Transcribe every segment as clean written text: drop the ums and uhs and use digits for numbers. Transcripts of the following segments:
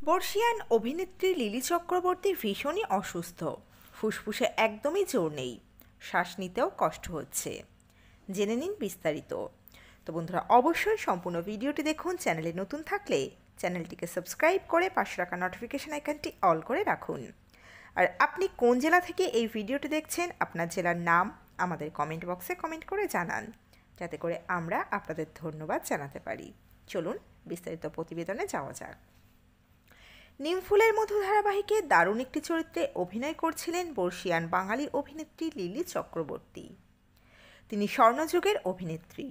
বর্ষিয়ান অভিনেত্রী লিলি চক্রবর্তী ভীষণই অসুস্থ। ফুসফুসে একদমই জোর নেই, শ্বাস নিতেও কষ্ট হচ্ছে। জেনে নিন বিস্তারিত। তো বন্ধুরা, অবশ্যই সম্পূর্ণ ভিডিওটি দেখুন। চ্যানেলে নতুন থাকলে চ্যানেলটিকে সাবস্ক্রাইব করে পাশে রাখা নোটিফিকেশন আইকনটি অল করে রাখুন। আর আপনি কোন জেলা থেকে এই ভিডিওটি দেখছেন, আপনার জেলার নাম আমাদের কমেন্ট বক্সে কমেন্ট করে জানান, যাতে করে আমরা আপনাদের ধন্যবাদ জানাতে পারি। চলুন বিস্তারিত প্রতিবেদনে যাওয়া যাক। নিমফুলের মধু ধারাবাহিকে দারুণ একটি চরিত্রে অভিনয় করছিলেন বর্ষিয়ান বাঙালি অভিনেত্রী লিলি চক্রবর্তী। তিনি স্বর্ণযুগের অভিনেত্রী।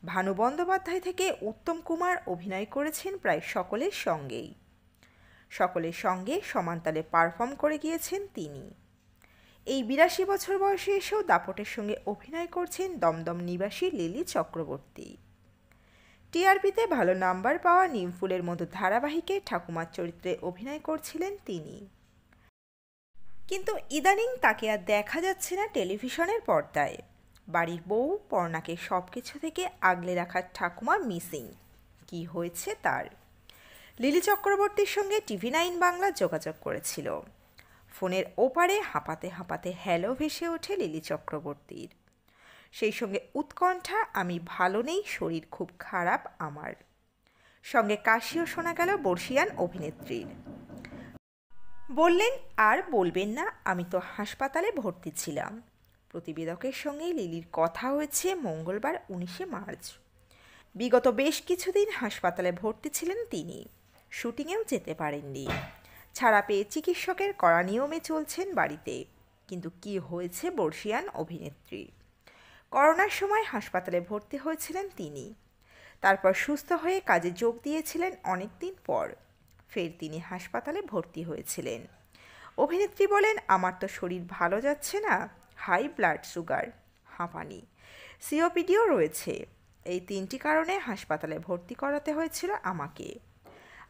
ভানু বন্দ্যোপাধ্যায় থেকে উত্তম কুমার অভিনয় করেছেন প্রায় সকলের সঙ্গে সমানতালে পারফর্ম করে গিয়েছেন তিনি। এই ৮২ বছর বয়সে এসেও দাপটের সঙ্গে অভিনয় করছেন দমদম নিবাসী লিলি চক্রবর্তী। টিআরপিতে ভালো নাম্বার পাওয়া নিমফুলের মতো ধারাবাহিকে ঠাকুমার চরিত্রে অভিনয় করছিলেন তিনি। কিন্তু ইদানিং তাকে আর দেখা যাচ্ছে না টেলিভিশনের পর্দায়। বাড়ির বউ পর্ণাকে সব কিছু থেকে আগলে রাখার ঠাকুমা মিসিং। কি হয়েছে তার? লিলি চক্রবর্তীর সঙ্গে TV9 বাংলা যোগাযোগ করেছিল। ফোনের ওপারে হাঁপাতে হাঁপাতে হ্যালো ভেসে ওঠে লিলি চক্রবর্তীর। সেই সঙ্গে উৎকণ্ঠা, আমি ভালো নেই, শরীর খুব খারাপ আমার। সঙ্গে কাশিও শোনা গেল বর্ষিয়ান অভিনেত্রীর। বললেন, আর বলবেন না, আমি তো হাসপাতালে ভর্তি ছিলাম। প্রতিবেদকের সঙ্গে লিলির কথা হয়েছে মঙ্গলবার 19শে মার্চ। বিগত বেশ কিছুদিন হাসপাতালে ভর্তি ছিলেন তিনি। শুটিংয়েও যেতে পারেননি। ছাড়া পেয়ে চিকিৎসকের কড়া নিয়মে চলছেন বাড়িতে। কিন্তু কি হয়েছে বর্ষিয়ান অভিনেত্রী? করোনার সময় হাসপাতালে ভর্তি হয়েছিলেন তিনি। তারপর সুস্থ হয়ে কাজে যোগ দিয়েছিলেন অনেক দিন পর। ফের তিনি হাসপাতালে ভর্তি হয়েছিলেন। অভিনেত্রী বলেন, আমার তো শরীর ভালো যাচ্ছে না, হাই ব্লাড সুগার, হাঁপানি, সিওপিডিও রয়েছে। এই 3টি কারণে হাসপাতালে ভর্তি করাতে হয়েছিল আমাকে।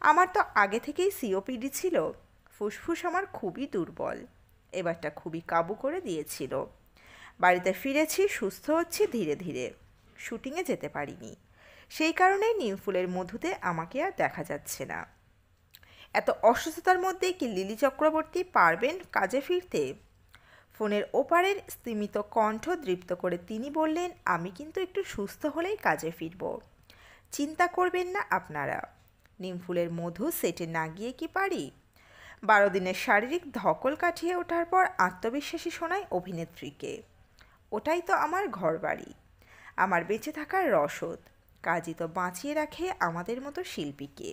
আমার তো আগে থেকেই সিওপিডি ছিল। ফুসফুস আমার খুবই দুর্বল। এবারটা খুবই কাবু করে দিয়েছিল। বাড়িতে ফিরেছি, সুস্থ হচ্ছি ধীরে ধীরে। শুটিংয়ে যেতে পারিনি। সেই কারণেই নিমফুলের মধুতে আমাকে আর দেখা যাচ্ছে না। এত অসুস্থতার মধ্যে কি লিলি চক্রবর্তী পারবেন কাজে ফিরতে? ফোনের ওপারের স্তিমিত কণ্ঠ দৃপ্ত করে তিনি বললেন, আমি কিন্তু একটু সুস্থ হলেই কাজে ফিরব। চিন্তা করবেন না আপনারা। নিমফুলের মধু সেটে না গিয়ে কি পারি? 12 দিনের শারীরিক ধকল কাটিয়ে ওঠার পর আত্মবিশ্বাসী শোনায় অভিনেত্রীকে। ওটাই তো আমার ঘরবাড়ি, আমার বেঁচে থাকার রসদ। কাজই তো বাঁচিয়ে রাখে আমাদের মতো শিল্পীকে।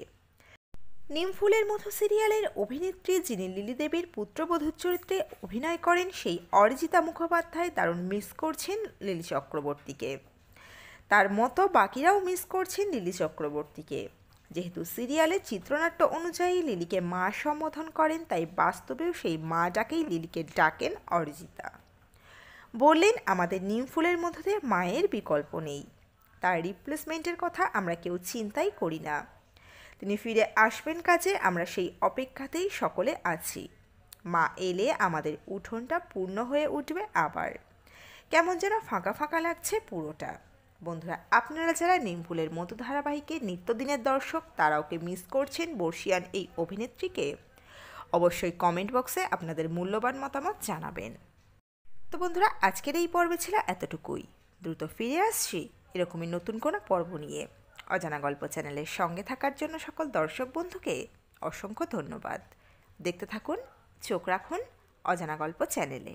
নিমফুলের মধু সিরিয়ালের অভিনেত্রী যিনি লিলি দেবীর পুত্রবধূর চরিত্রে অভিনয় করেন, সেই অরিজিতা মুখোপাধ্যায় দারুণ মিস করছেন লিলি চক্রবর্তীকে। তার মতো বাকিরাও মিস করছেন লিলি চক্রবর্তীকে। যেহেতু সিরিয়ালের চিত্রনাট্য অনুযায়ী লিলিকে মা সম্বোধন করেন, তাই বাস্তবেও সেই মা ডাকেই লিলিকে ডাকেন অরিজিতা। বললেন, আমাদের নিমফুলের মধ্যে মায়ের বিকল্প নেই। তার রিপ্লেসমেন্টের কথা আমরা কেউ চিন্তাই করি না। তিনি ফিরে আসবেন কাজে, আমরা সেই অপেক্ষাতেই সকলে আছি। মা এলে আমাদের উঠোনটা পূর্ণ হয়ে উঠবে আবার। কেমন যেন ফাঁকা ফাঁকা লাগছে পুরোটা। বন্ধুরা, আপনারা যারা নিমফুলের মতো ধারাবাহিকের নিত্যদিনের দর্শক, তারাও কি মিস করছেন বর্ষিয়ান এই অভিনেত্রীকে? অবশ্যই কমেন্ট বক্সে আপনাদের মূল্যবান মতামত জানাবেন। তো বন্ধুরা, আজকের এই পর্বে ছিল এতটুকুই। দ্রুত ফিরে আসছি এরকমই নতুন কোনো পর্ব নিয়ে। অজানা গল্প চ্যানেলের সঙ্গে থাকার জন্য সকল দর্শক বন্ধুকে অসংখ্য ধন্যবাদ। দেখতে থাকুন, চোখ রাখুন অজানা গল্প চ্যানেলে।